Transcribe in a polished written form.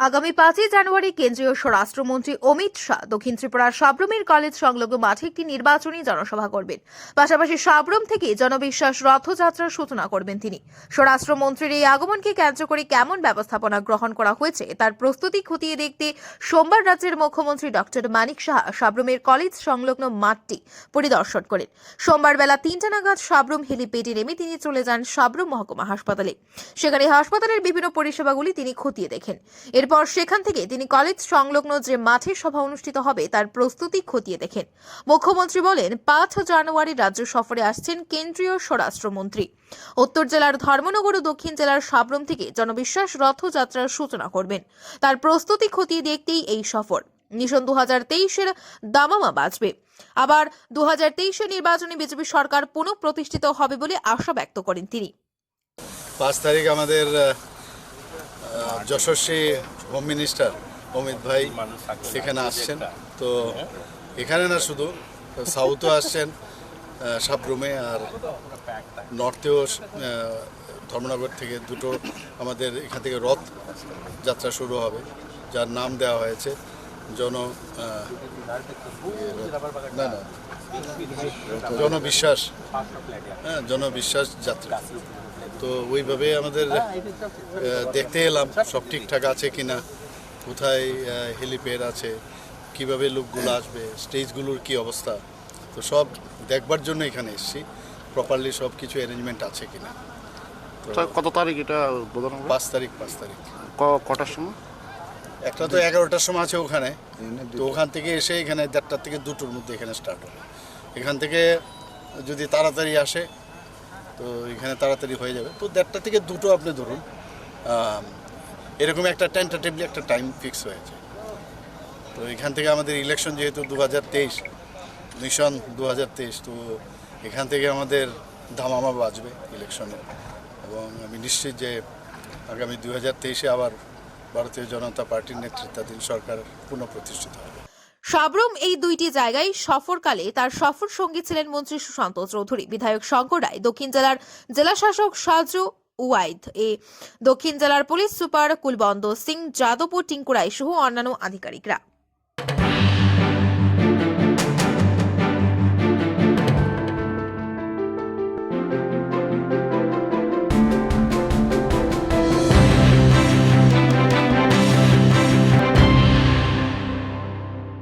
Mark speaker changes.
Speaker 1: আগামী 5 জানুয়ারি কেন্দ্রীয় স্বরাষ্ট্রমন্ত্রী অমিত শাহ দক্ষিণ ত্রিপুরার সাব্রমের কলেজ সংলগ্ন মাঠে একটি নির্বাচনী জনসভা করবেন। পাশাপাশি সাব্রম থেকে জনবিশ্বাস রথযাত্রার সূচনা করবেন তিনি। স্বরাষ্ট্রমন্ত্রীর এই আগমনকে কেন্দ্র করে কেমন ব্যবস্থাপনা গ্রহণ করা হয়েছে তার প্রস্তুতি খতিয়ে দেখতে সোমবার রাজ্যের মুখ্যমন্ত্রী ডক্টর মানিক সাহা সাব্রমের কলেজ সংলগ্ন মাঠটি পরিদর্শন করেন। সোমবার বেলা 3টা নাগাদ সাব্রম হেলিপ্যাডে নেমে তিনি চলে যান সাব্রম মহকুমা হাসপাতালে। সেখানে হাসপাতালের বিভিন্ন পরিষেবাগুলি তিনি খতিয়ে দেখেন। এরপর সেখান থেকে তিনি কলেজ সংলগ্ন যে মাঠে সভা অনুষ্ঠিত হবে তার প্রস্তুতি খতিয়ে দেখেন। মুখ্যমন্ত্রী বলেন, 5 জানুয়ারি রাজ্য সফরে আসছেন কেন্দ্রীয় স্বরাষ্ট্রমন্ত্রী। উত্তর জেলার ধর্মনগর ও দক্ষিণ জেলার সাব্রম থেকে জনবিশ্বাস রথযাত্রার সূচনা করবেন। তার প্রস্তুতি খতিয়ে দেখতেই এই সফর। মিশন 2023-এর দামামা বাজবে। আবার 2023-এর নির্বাচনে বিজেপি সরকার পুনঃপ্রতিষ্ঠিত হবে বলে আশা ব্যক্ত করেন তিনি।
Speaker 2: 5 তারিখ আমাদের যশস্বী হোম মিনিস্টার অমিত ভাই সেখানে আসছেন। তো এখানে না শুধু সাউথও আসছেন সাব্রমে, আর নর্থেও ধর্মনগর থেকে দুটো আমাদের এখান থেকে রথ যাত্রা শুরু হবে, যার নাম দেওয়া হয়েছে জনবিশ্বাস জনবিশ্বাস যাত্রা। তো ওইভাবে আমাদের দেখতে এলাম সব ঠিকঠাক আছে কিনা, কোথায় হেলিপ্যাড আছে, কিভাবে লোকগুলো আসবে, স্টেজগুলোর কি অবস্থা, তো সব দেখবার জন্য এখানে এসেছি। প্রপারলি সব কিছু অ্যারেঞ্জমেন্ট আছে কিনা।
Speaker 3: কত তারিখ এটা?
Speaker 2: 5 তারিখ।
Speaker 3: কটার সময়?
Speaker 2: একটা তো 11টার সময় আছে ওখানে, তো ওখান থেকে এসে এখানে 1:30 থেকে 2টোর মধ্যে এখানে স্টার্ট হবে। এখান থেকে যদি তাড়াতাড়ি আসে তো এখানে তাড়াতাড়ি হয়ে যাবে। তো 1:30 থেকে 2টো আপনি ধরুন, এরকম একটা টেন্টেটিভলি একটা টাইম ফিক্স হয়েছে। তো এখান থেকে আমাদের ইলেকশন যেহেতু 2023 মিশন 2023, তো এখান থেকে আমাদের ধামামা বাজবে ইলেকশনে, এবং আমি নিশ্চিত যে আগামী 2023-এ আবার ভারতীয় জনতা পার্টির নেতৃত্বাধীন সরকার পুনঃপ্রতিষ্ঠিত হবে।
Speaker 1: সাব্রম এই দুইটি জায়গায় সফরকালে তার সফর সঙ্গী ছিলেন মন্ত্রী সুশান্ত চৌধুরী, বিধায়ক শঙ্কর রায়, দক্ষিণ জেলার জেলাশাসক সাজু উয়াইদ, দক্ষিণ জেলার পুলিশ সুপার কুলবন্দ সিং যাদব ও টিঙ্কু রায় সহ অন্যান্য আধিকারিকরা।